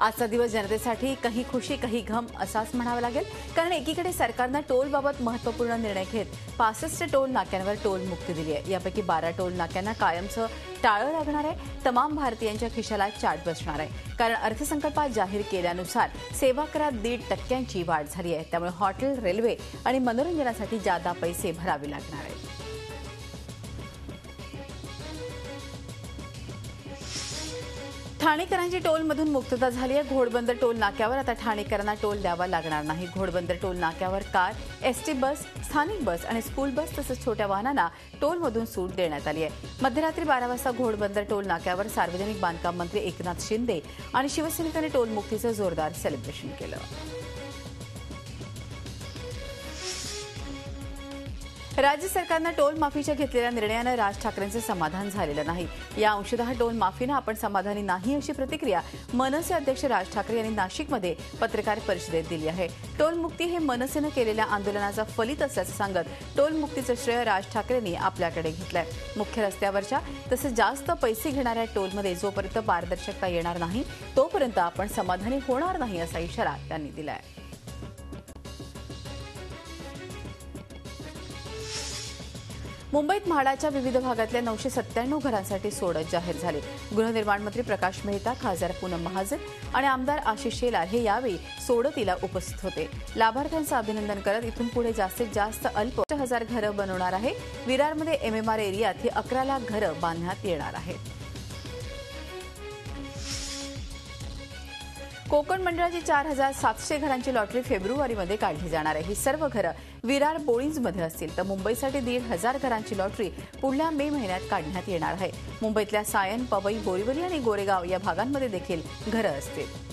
आजचा दिवस जनतेसाठी काही खुशी काही गम असाच म्हणावा लागेल, कारण एकीकडे सरकारनं टोलबाबत महत्त्वपूर्ण निर्णय घेत 65 टोल नाक्यांवर टोल मुक्ती दिली आहे. यापैकी 12 टोल नाक्यांना कायमचं टाळं लागणार आहे. तमाम भारतीयांच्या खिशाला चाट बसणार आहे, कारण अर्थसंकल्पात जाहीर केल्यानुसार सेवा करात 1.5% वाढ झाली आहे. त्यामुळे हॉटेल, रेल्वे आणि मनोरंजनासाठी जादा पैसे भरावे लागणार आहेत. ठाणेकरांची टोलमधून मुक्तता झाली आहे. घोडबंदर टोल नाक्यावर आता ठाणेकरांना टोल द्यावा लागणार नाही. घोडबंदर टोल नाक्यावर कार, एसटी बस, स्थानिक बस आणि स्कूल बस तसंच छोट्या वाहनांना टोलमधून सूट देण्यात आली आहे. मध्यरात्री 12 वाजता घोडबंदर टोल नाक्यावर सार्वजनिक बांधकाम मंत्री एकनाथ शिंदे आणि शिवसैनिकांनी टोलमुक्तीचं जोरदार सेलिब्रेशन केलं. राज्य सरकारनं टोल माफीच्या घेतलेल्या निर्णयानं राज ठाकरेंचं समाधान झालेलं नाही. या अंशतः टोल माफीनं आपण समाधानी नाही अशी प्रतिक्रिया मनसे अध्यक्ष राज ठाकरे यांनी नाशिकमध्ये पत्रकार परिषदेत दिली आहे. टोलमुक्ती हे मनसेनं केलेल्या आंदोलनाचा फलित असल्याचं सांगत टोलमुक्तीचं श्रेय राज ठाकरेंनी आपल्याकडे घेतलंय. मुख्य रस्त्यावरच्या तसंच जास्त पैसे घेणाऱ्या टोलमध्ये जोपर्यंत पारदर्शकता येणार नाही तोपर्यंत आपण समाधानी होणार नाही असा इशारा त्यांनी दिलाय. मुंबईत म्हाडाच्या विविध भागातल्या 997 घरांसाठी सोडत जाहीर झाली. गृहनिर्माण मंत्री प्रकाश मेहता, खासदार पूनम महाजन आणि आमदार आशिष शेलार हे यावेळी सोडतीला उपस्थित होते. लाभार्थ्यांचं अभिनंदन करत इथून पुढे जास्तीत जास्त अल्प 1000 घरं बनवणार आहे. विरारमध्ये MMR एरियात ही 11 लाख घरं बांधण्यात येणार आहेत. कोकण मंडळाची 4700 घरांची लॉटरी फेब्रुवारीमध्ये काढली जाणार आहे. ही सर्व घरं विरार बोळींजमध्ये असतील, तर मुंबईसाठी 1,500 घरांची लॉटरी पुढल्या मे महिन्यात काढण्यात येणार आहे. मुंबईतल्या सायन, पवई, बोरिवली आणि गोरेगाव या भागांमध्ये देखील घरं असतील.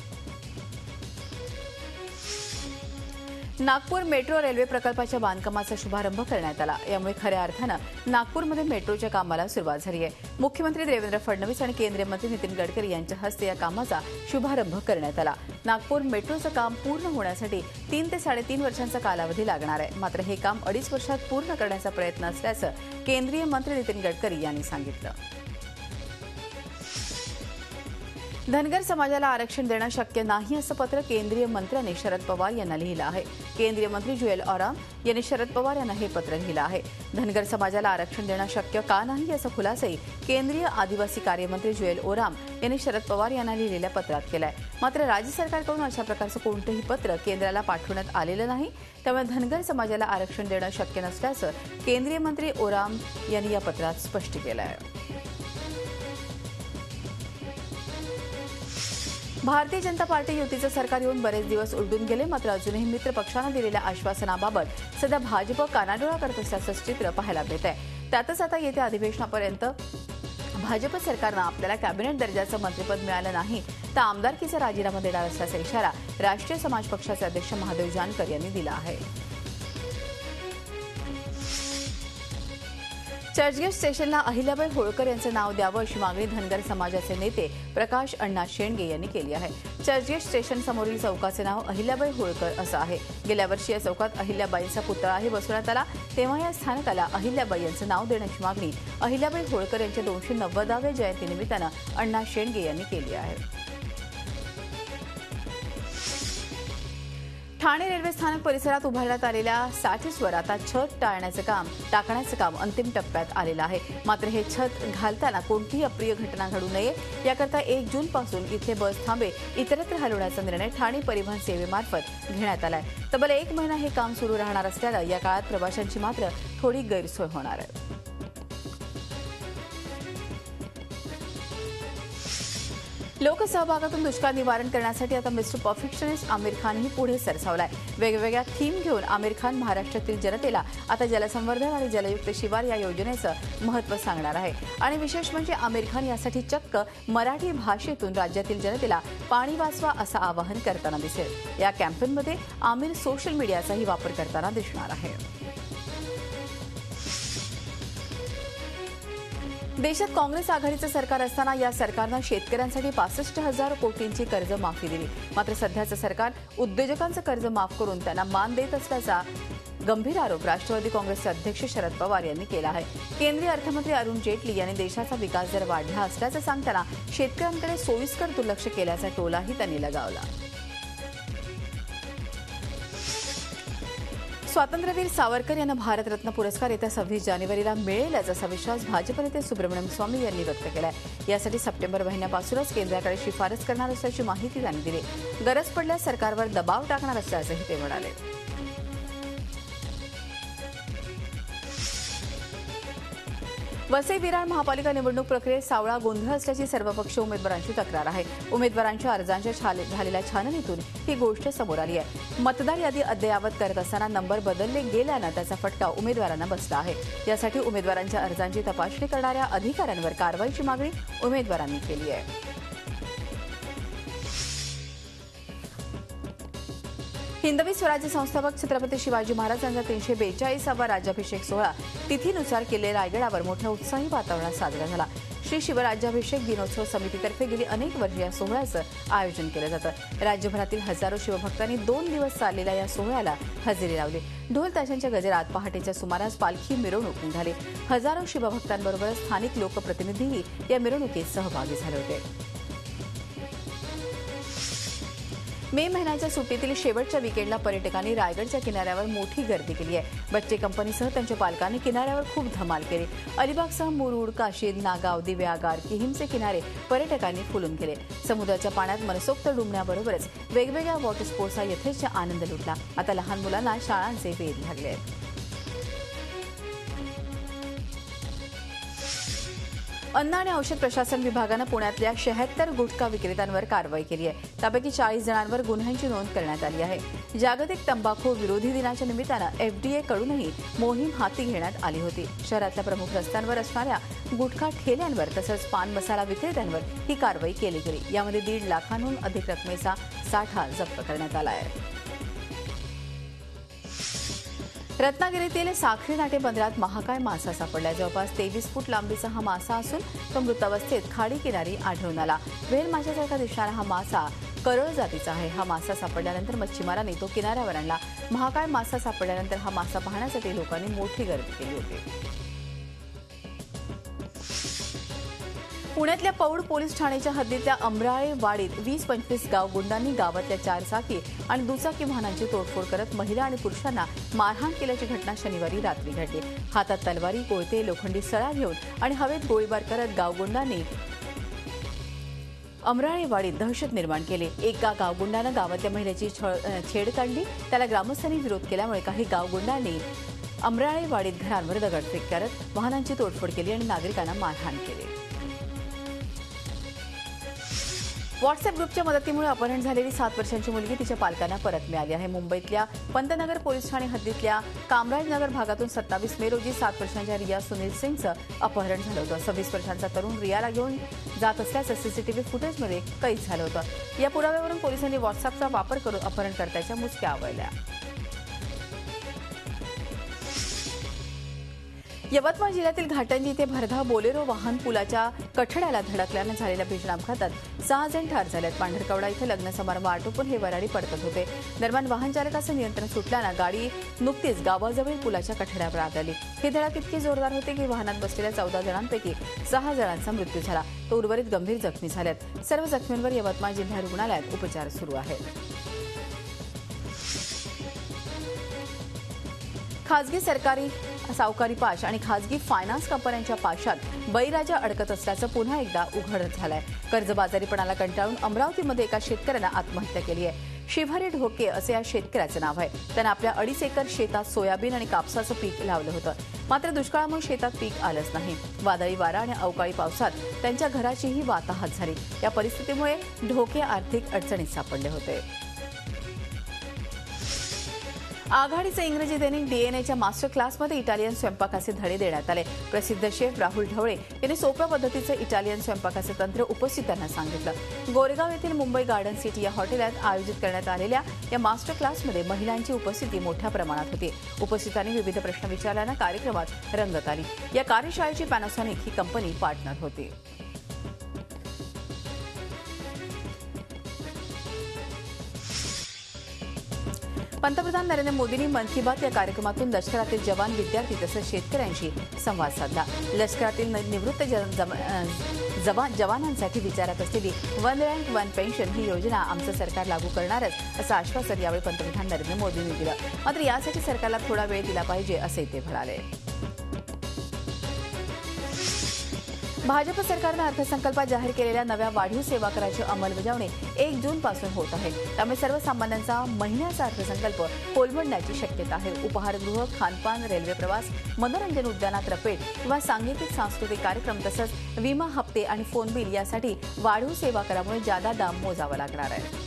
नागपूर मेट्रो रेल्वे प्रकल्पाच्या बांधकामाचा शुभारंभ करण्यात आला. यामुळे खऱ्या अर्थानं नागपूरमध्ये मेट्रोच्या कामाला सुरुवात झाली आहे. मुख्यमंत्री देवेंद्र फडणवीस आणि केंद्रीय मंत्री नितीन गडकरी यांच्या हस्ते या कामाचा शुभारंभ करण्यात आला. नागपूर मेट्रोचं काम पूर्ण होण्यासाठी 3 ते 3.5 वर्षांचा कालावधी लागणार आहे. मात्र हे काम 2.5 वर्षात पूर्ण करण्याचा प्रयत्न असल्याचं केंद्रीय मंत्री नितीन गडकरी यांनी सांगितलं. धनगर समाजाला आरक्षण देणं शक्य नाही असं पत्र केंद्रीय मंत्र्यांनी शरद पवार यांना लिहिलं आहे. केंद्रीय मंत्री ज्युएल ओराम यांनी शरद पवार यांना हे पत्र लिहिलं आहे. धनगर समाजाला आरक्षण देणं शक्य का नाही असा खुलासाही केंद्रीय आदिवासी कार्यमंत्री ज्युएल ओराम यांनी शरद पवार यांना लिहिलेल्या पत्रात केलाय. मात्र राज्य सरकारकडून अशा प्रकारचं कोणतंही पत्र केंद्राला पाठवण्यात आलेलं नाही. त्यामुळे धनगर समाजाला आरक्षण देणं शक्य नसल्याचं केंद्रीय मंत्री ओराम यांनी या पत्रात स्पष्ट केलं आहे. भारतीय जनता पार्टी युतीचं सरकार येऊन बरेच दिवस उलटून गेले. मात्र अजूनही मित्र पक्षानं दिलेल्या आश्वासनाबाबत सध्या भाजप कानाडोळा करत असल्याचं चित्र पाहायला मिळत आहे. त्यातच आता येत्या अधिवेशनापर्यंत भाजप सरकारनं आपल्याला कॅबिनेट दर्जाचं मंत्रिपद मिळालं नाही तर आमदारकीचा राजीनामा देणार असल्याचा इशारा राष्ट्रीय समाज पक्षाचे अध्यक्ष महादेव जानकर यांनी दिला आहे. चर्चगेट स्टेशनला अहिल्याबाई होळकर यांचं नाव द्यावं अशी मागणी धनगर समाजाचे नेते प्रकाश अण्णा शेंडगे यांनी केली आहे. चर्चगेट स्टेशन समोरील चौकाचे नाव अहिल्याबाई होळकर असं आहे. गेल्या वर्षी या चौकात अहिल्याबाईंचा पुतळाही बसवण्यात आला, तेव्हा या स्थानकाला अहिल्याबाई यांचं नाव देण्याची मागणी अहिल्याबाई होळकर यांच्या 290व्या जयंतीनिमित्तानं अण्णा शेंडगे यांनी केली आहे. ठाणे रेल्वे स्थानक परिसरात उभारण्यात आलेल्या सॅटिसवर आता छत टाकण्याचं काम अंतिम टप्प्यात आलेलं आहे. मात्र हे छत घालताना कोणतीही अप्रिय घटना घडू नये याकरता 1 जूनपासून इथले बस थांबे इतरत्र हलवण्याचा निर्णय ठाणे परिवहन सेवेमार्फत घेण्यात आलाय. तब्बल 1 महिना हे काम सुरू राहणार असल्यानं या काळात प्रवाशांची मात्र थोडी गैरसोय होणार आहे. लोकसहभागातून दुष्काळ निवारण करण्यासाठी आता मिस्टर परफेक्शनिस्ट आमिर खानही पुढे सरसावलाय. वेगवेगळ्या थीम घेऊन आमिर खान महाराष्ट्रातील जनतेला आता जलसंवर्धन आणि जलयुक्त शिवार या योजनेचं महत्त्व सांगणार आहे. आणि विशेष म्हणजे आमिर खान यासाठी चक्क मराठी भाषेतून राज्यातील जनतेला पाणी वाचवा असं आवाहन करताना दिसेल. या कॅम्पेनमध्ये आमिर सोशल मीडियाचाही वापर करताना दिसणार आहे. देशात काँग्रेस आघाडीचं सरकार असताना या सरकारनं शेतकऱ्यांसाठी 65,000 कोटींची कर्ज माफी दिली. मात्र सध्याचं सरकार उद्योजकांचं कर्ज माफ करून त्यांना मान देत असल्याचा गंभीर आरोप राष्ट्रवादी काँग्रेसचे अध्यक्ष शरद पवार यांनी केला आहे. केंद्रीय अर्थमंत्री अरुण जेटली यांनी देशाचा विकास दर वाढला असल्याचं सांगताना शेतकऱ्यांकडे सोयीस्कर दुर्लक्ष केल्याचा टोलाही त्यांनी लगावला. स्वातंत्र्यवीर सावरकर यांना भारतरत्न पुरस्कार येत्या 26 जानेवारीला मिळेल असा विश्वास भाजप नेते सुब्रमण्यम स्वामी यांनी व्यक्त केलाय. यासाठी सप्टेंबर महिन्यापासूनच केंद्राकडे शिफारस करणार असल्याची माहिती त्यांनी दिली. गरज पडल्यास सरकारवर दबाव टाकणार असल्याचंही ते म्हणाले. वसई विरार महापालिका निवडणूक प्रक्रियेत सावळा गोंधळ असल्याची सर्वपक्षीय उमेदवारांची तक्रार आहे. उमेदवारांच्या अर्जांच्या झालेल्या छाननीतून ही गोष्ट समोर आली आहे. मतदार यादी अद्ययावत करत असताना नंबर बदलले गेल्यानं त्याचा फटका उमेदवारांना बसला आहे. यासाठी उमेदवारांच्या अर्जांची तपासणी करणाऱ्या अधिकाऱ्यांवर कारवाईची मागणी उमेदवारांनी केली आहे. हिंदवी स्वराज्य संस्थापक छत्रपती शिवाजी महाराज यांचा 342वा राज्याभिषेक सोहळा तिथीनुसार किल्ले रायगडावर मोठ्या उत्साही वातावरणात साजरा झाला. श्री शिवराज्याभिषेक दिनोत्सव समितीतर्फे गेली अनेक वर्षे या सोहळ्याचं आयोजन केलं जातं. राज्यभरातील हजारो शिवभक्तांनी 2 दिवस चाललेल्या या सोहळ्याला हजेरी लावली. ढोल ताशांच्या गजरात पहाटेच्या सुमारास पालखी मिरवणूक निघाली. हजारो शिवभक्तांबरोबर स्थानिक लोकप्रतिनिधीही या मिरवणुकीत सहभागी झाले होते. मे महिन्याच्या सुट्टीतील शेवटच्या विकेंडला पर्यटकांनी रायगडच्या किनाऱ्यावर मोठी गर्दी केली आहे. बच्चे कंपनीसह त्यांच्या पालकांनी किनाऱ्यावर खूप धमाल केली. अलिबागसह मुरुड, काशीद, नागाव, दिव्यागार, किहिमचे किनारे पर्यटकांनी फुलून गेले. समुद्राच्या पाण्यात मनसोक्त डुंबण्याबरोबरच वेगवेगळ्या वॉटर स्पोर्ट्सचा यथेच्छ आनंद लुटला. आता लहान मुलांना शाळांचे वेध लागले आहेत. अन्न आणि औषध प्रशासन विभागानं पुण्यातल्या 76 गुटखा विक्रेत्यांवर कारवाई केली आहे. त्यापैकी 40 जणांवर गुन्ह्यांची नोंद करण्यात आली आहे. जागतिक तंबाखू विरोधी दिनाच्या निमित्तानं FDA कडूनही मोहीम हाती घेण्यात आली होती. शहरातल्या प्रमुख रस्त्यांवर असणाऱ्या गुटखा ठेल्यांवर तसंच पान मसाला विक्रेत्यांवर ही कारवाई केली गेली. यामध्ये 1.5 लाखांहून अधिक रकमेचा साठा जप्त करण्यात आला आहे. रत्नागिरीतील साखरी नाटे बंदरात महाकाय मासा सापडला. जवळपास 23 फूट लांबीचा हा मासा असून तो मृतावस्थेत खाडी किनारी आढळून आला. व्हेल माशासारखा दिसणारा हा मासा करळ जातीचा आहे. हा मासा सापडल्यानंतर मच्छीमारांनी तो किनाऱ्यावर आणला. महाकाय मासा सापडल्यानंतर हा मासा पाहण्यासाठी लोकांनी मोठी गर्दी केली होती. पुण्यातल्या पौड पोलीस ठाण्याच्या हद्दीतल्या अमराळे वाडीत 20-25 गावगुंडांनी गावातल्या 4 चाकी आणि दुचाकी वाहनांची तोडफोड करत महिला आणि पुरुषांना मारहाण केल्याची घटना शनिवारी रात्री घडली. हातात तलवारी, कोयते, लोखंडी सळा घेऊन आणि हवेत गोळीबार करत गावगुंडांनी अमराळेवाडीत दहशत निर्माण केली. एका गावगुंडानं गावातल्या महिलेची छेड काढली. त्याला ग्रामस्थांनी विरोध केल्यामुळे काही गावगुंडांनी अमराळेवाडीत घरांवर दगडफेक करत वाहनांची तोडफोड केली आणि नागरिकांना मारहाण केली. व्हॉट्सअप ग्रुपच्या मदतीमुळे अपहरण झालेली 7 वर्षांची मुलगी तिच्या पालकांना परत मिळाली आहे. मुंबईतल्या पंतनगर पोलीस ठाणे हद्दीतल्या कामराजनगर भागातून 27 मे रोजी 7 वर्षांच्या रिया सुनील सिंगचं अपहरण झालं होतं. 26 वर्षांचा तरुण रियाला घेऊन जात असल्याचं सीसीटीव्ही फुटेजमध्ये कैद झालं होतं. या पुराव्यावरून पोलिसांनी व्हॉट्सअपचा वापर करून अपहरणकर्त्याच्या मुसक्या आवळल्या. यवतमाळ जिल्ह्यातील घाटंजी इथे भरधाव बोलेरो वाहन पुलाच्या कठड्याला धडकल्यानं झालेल्या भीषण अपघातात 6 जण ठार झालेत. पांढरकवडा इथे लग्न समारंभ आटोपून हे वराडी परतत होते. दरम्यान वाहन चालकाचं नियंत्रण सुटल्यानं गाडी नुकतीच गावाजवळील पुलाच्या कठड्यावर आदळली. ही धडक इतकी जोरदार होती की वाहनात बसलेल्या 14 जणांपैकी 6 जणांचा मृत्यू झाला. तर उर्वरित गंभीर जखमी झालेत. सर्व जखमींवर यवतमाळ जिल्हा रुग्णालयात उपचार सुरू आहेत. खासगी सरकारी सावकारी पाश आणि खासगी फायनान्स कंपन्यांच्या पाशात बळीराजा अडकत असल्याचं पुन्हा एकदा उघड झालंय. कर्जबाजारीपणाला कंटाळून अमरावतीमध्ये एका शेतकऱ्यानं आत्महत्या केली आहे. शिवारी ढोके असे या शेतकऱ्याचं नाव आहे. त्यानं आपल्या 2.5 एकर शेतात सोयाबीन आणि कापसाचं पीक लावलं होतं. मात्र दुष्काळामुळे शेतात पीक आलंच नाही. वादळी वारा आणि अवकाळी पावसात त्यांच्या घराचीही वाताहत झाली. या परिस्थितीमुळे ढोके आर्थिक अडचणीत सापडले होते. आघाडीचे इंग्रजी दैनिक डीएनएच्या मास्टर क्लासमध्ये इटालियन स्वयंपाकाचे धडे देण्यात आले. प्रसिद्ध शेफ राहुल ढवळे यांनी सोप्या पद्धतीचे इटालियन स्वयंपाकाचे तंत्र उपस्थितांना सांगितलं. गोरेगाव येथील मुंबई गार्डन सिटी या हॉटेलात आयोजित करण्यात आलेल्या या मास्टर क्लासमध्ये महिलांची उपस्थिती मोठ्या प्रमाणात होती. उपस्थितांनी विविध प्रश्न विचारल्यानं कार्यक्रमात रंगत आली. या कार्यशाळेची पॅनासॉनिक ही कंपनी पार्टनर होती. पंतप्रधान नरेंद्र मोदींनी मन की बात या कार्यक्रमातून लष्करातील जवान, विद्यार्थी तसंच शेतकऱ्यांशी संवाद साधला। लष्करातील निवृत्त जवानांसाठी विचारात असलेली वन रँक वन पेन्शन ही योजना आमचं सरकार लागू करणारच असं आश्वासन यावेळी पंतप्रधान नरेंद्र मोदींनी दिलं। मात्र यासाठी सरकारला थोडा वेळ दिला पाहिजे असे ते म्हणाले। भाजप सरकारनं अर्थसंकल्पात जाहीर केलेल्या नव्या वाढीव सेवा कराची अंमलबजावणी 1 जूनपासून होत आहे। त्यामुळे सर्वसामान्यांचा महिन्याचा अर्थसंकल्प कोलमडण्याची शक्यता आहे। उपहारगृह, खानपान, रेल्वे प्रवास, मनोरंजन उद्यानात रपेट किंवा सांगीतिक सांस्कृतिक कार्यक्रम तसंच विमा हप्ते आणि फोन बिल यासाठी वाढीव सेवा करामुळे जादा दाम मोजावा लागणार आहे।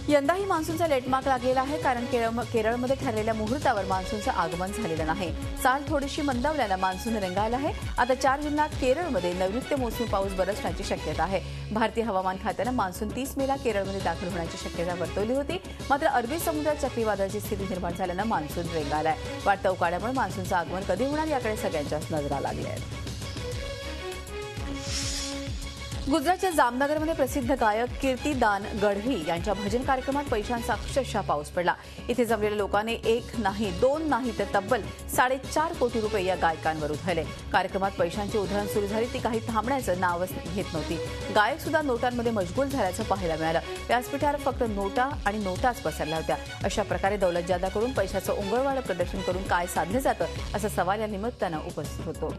यंदाही मान्सूनचा लेटमार्क लागलेला आहे, कारण केरळमध्ये ठरलेल्या मुहूर्तावर मान्सूनचं आगमन झालेलं नाही। चाल थोडीशी मंदावल्यानं मान्सून रेंगाळला आहे। आता 4 जूनला केरळमध्ये नैऋत्य मोसमी पाऊस बरसण्याची शक्यता आहे। भारतीय हवामान खात्यानं मान्सून 30 मेला केरळमध्ये दाखल होण्याची शक्यता वर्तवली होती। मात्र अरबी समुद्रात चक्रीवादळाची स्थिती निर्माण झाल्यानं मान्सून रेंगाळलाय। वाढत्या उकाड्यामुळे मान्सूनचं आगमन कधी होणार याकडे सगळ्यांच्याच नजरा लागल्या आहेत। गुजरातच्या जामनगरमध्ये प्रसिद्ध गायक कीर्तिदान गढवी यांच्या भजन कार्यक्रमात पैशांचा अक्षरशः पाऊस पडला। इथे जमलेल्या लोकांनी 1 नाही 2 नाही तर तब्बल 4.5 कोटी रुपये या गायकांवर उधळले। कार्यक्रमात पैशांची उधळण सुरू झाली ती काही थांबण्याचं नावच घेत नव्हती। गायक सुद्धा नोटांमध्ये मशगूल झाल्याचं पाहायला मिळालं। व्यासपीठावर फक्त नोटा आणि नोटाच पसरल्या होत्या। अशा प्रकारे दौलतजादाकडून पैशाचं उंगळवाळं प्रदर्शन करून काय साधलं जातं असा सवाल या निमित्तानं उपस्थित होतो।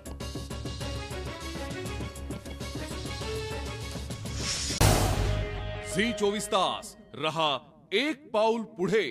झी 24 तास रहा एक पाऊल पुढे।